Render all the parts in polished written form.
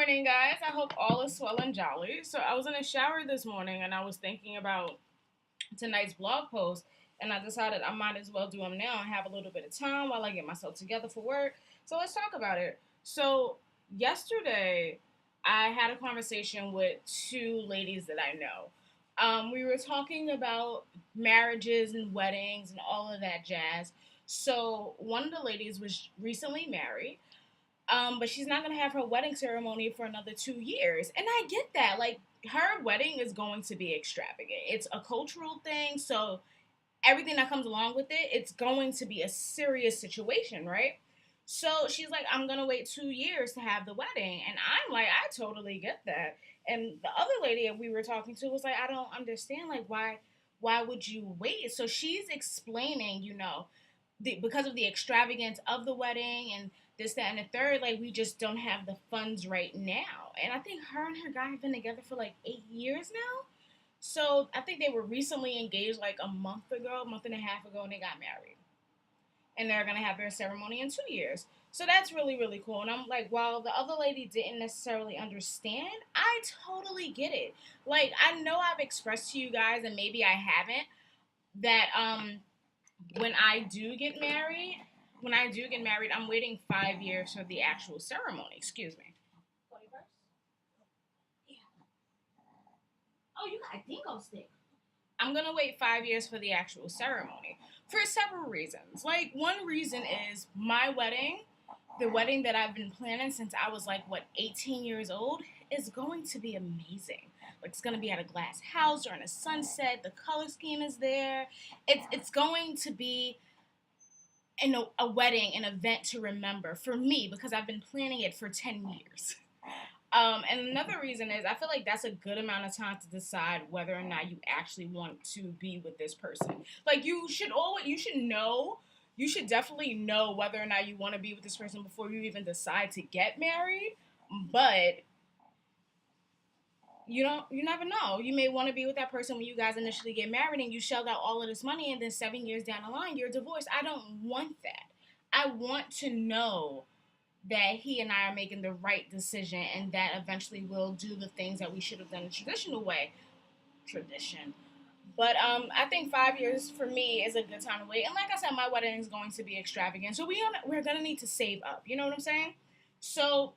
morning, guys. I hope all is well and jolly. So, I was in a shower this morning and I was thinking about tonight's blog post, and I decided I might as well do them now and have a little bit of time while I get myself together for work. So, let's talk about it. So, yesterday, I had a conversation with two ladies that I know. We were talking about marriages and weddings and all of that jazz. So, one of the ladies was recently married, but she's not gonna have her wedding ceremony for another 2 years. And I get that. Like, her wedding is going to be extravagant. It's a cultural thing, so everything that comes along with it, it's going to be a serious situation, right? So she's like, I'm gonna wait 2 years to have the wedding. And I'm like, I totally get that. And the other lady that we were talking to was like, I don't understand, like, why would you wait? So she's explaining, because of the extravagance of the wedding and this, that, and the third, like, we just don't have the funds right now. And I think her and her guy have been together for like 8 years now. So I think they were recently engaged like a month and a half ago, and they got married. And they're gonna have their ceremony in 2 years. So that's really, really cool. And I'm like, while the other lady didn't necessarily understand, I totally get it. Like, I know I've expressed to you guys, and maybe I haven't, that when I do get married, I'm waiting 5 years for the actual ceremony. Excuse me. Oh, you got a dingo stick. I'm gonna wait 5 years for the actual ceremony for several reasons. Like, one reason is my wedding, the wedding that I've been planning since I was like, what, 18 years old, is going to be amazing. Like, it's gonna be at a glass house during a sunset. The color scheme is there. It's going to be a wedding, an event to remember for me because I've been planning it for 10 years. And another reason is I feel like that's a good amount of time to decide whether or not you actually want to be with this person. Like, you should definitely know whether or not you want to be with this person before you even decide to get married. But you never know. You may want to be with that person when you guys initially get married and you shelled out all of this money, and then 7 years down the line you're divorced. I don't want that. I want to know that he and I are making the right decision, and that eventually we'll do the things that we should have done the traditional way. Tradition. But I think 5 years for me is a good time to wait. And like I said, my wedding is going to be extravagant, so we're gonna need to save up. You know what I'm saying? So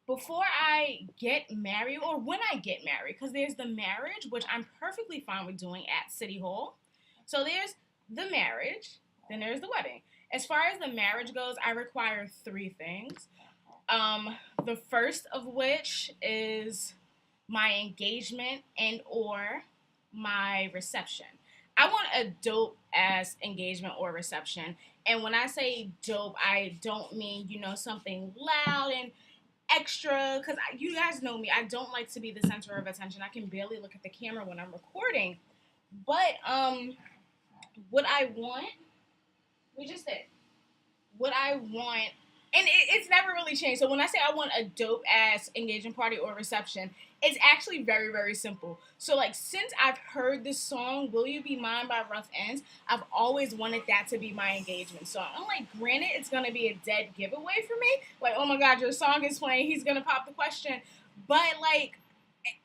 before I get married, or when I get married, because there's the marriage, which I'm perfectly fine with doing at City Hall. So there's the marriage, then there's the wedding. As far as the marriage goes, I require three things. The first of which is my engagement and or my reception. I want a dope ass engagement or reception. And when I say dope, I don't mean, something loud and extra, because you guys know me. I don't like to be the center of attention. I can barely look at the camera when I'm recording. But what I want, we just did. What I want, and it's never really changed. So when I say I want a dope ass engagement party or reception, it's actually very, very simple. So, like, since I've heard this song, Will You Be Mine by Rough Ends, I've always wanted that to be my engagement song. I'm like, granted, it's going to be a dead giveaway for me. Like, oh my God, your song is playing. He's going to pop the question. But, like,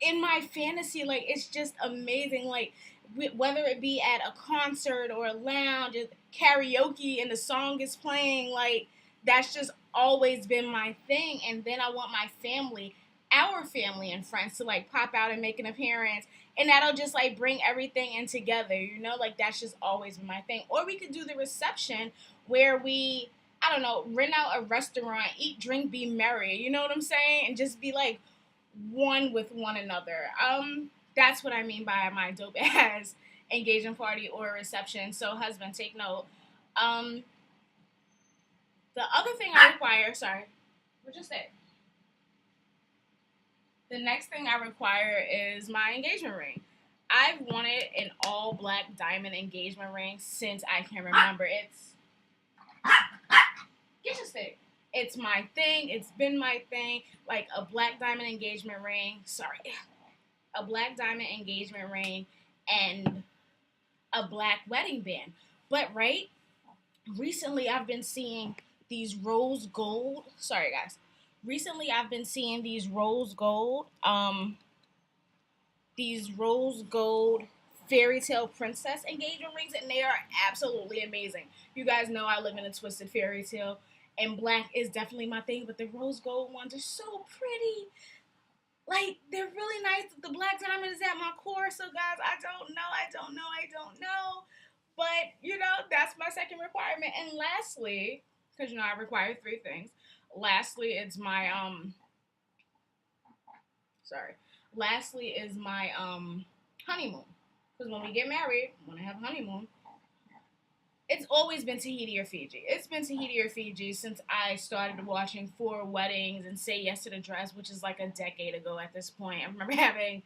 in my fantasy, like, it's just amazing. Like, whether it be at a concert or a lounge, karaoke, and the song is playing, like, that's just always been my thing. And then I want my family, our family and friends, to like pop out and make an appearance, and that'll just like bring everything in together, like that's just always been my thing. Or we could do the reception where we, I don't know, rent out a restaurant, eat, drink, be merry, you know what I'm saying, and just be like one with one another. That's what I mean by my dope ass engagement party or reception. So husband, take note. um the other thing I require, sorry, what just said. The next thing I require is my engagement ring. I've wanted an all black diamond engagement ring since I can remember. Get your stick. It's my thing. It's been my thing. Like a black diamond engagement ring. Sorry. A black diamond engagement ring and a black wedding band. But recently I've been seeing these rose gold. Sorry guys. recently I've been seeing these rose gold fairy tale princess engagement rings, and they are absolutely amazing. You guys know I live in a twisted fairy tale, and black is definitely my thing, but the rose gold ones are so pretty. Like, they're really nice. The black diamond is at my core, so guys, I don't know. But, that's my second requirement. And lastly, because, I require three things. Lastly, it's my, sorry. Lastly is my, honeymoon. Because when we get married, when I have a honeymoon, it's always been Tahiti or Fiji. It's been Tahiti or Fiji since I started watching Four Weddings and Say Yes to the Dress, which is like a decade ago at this point. I remember having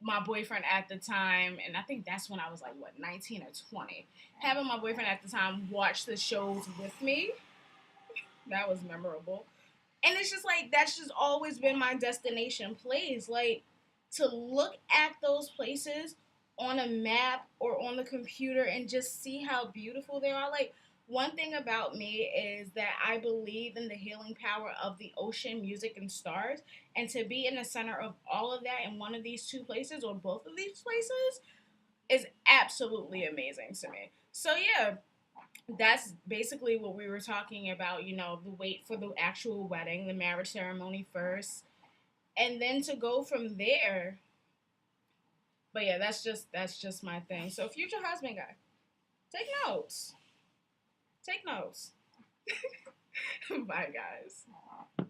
my boyfriend at the time, and I think that's when I was like, what, 19 or 20. Having my boyfriend at the time watch the shows with me, that was memorable. And it's just like, that's just always been my destination place. Like, to look at those places on a map or on the computer and just see how beautiful they are. Like, one thing about me is that I believe in the healing power of the ocean, music, and stars. And to be in the center of all of that in one of these two places or both of these places is absolutely amazing to me. So, yeah, that's basically what we were talking about, the wait for the actual wedding, the marriage ceremony first, and then to go from there. But yeah, that's just my thing. So future husband guy, take notes. Take notes. Bye guys.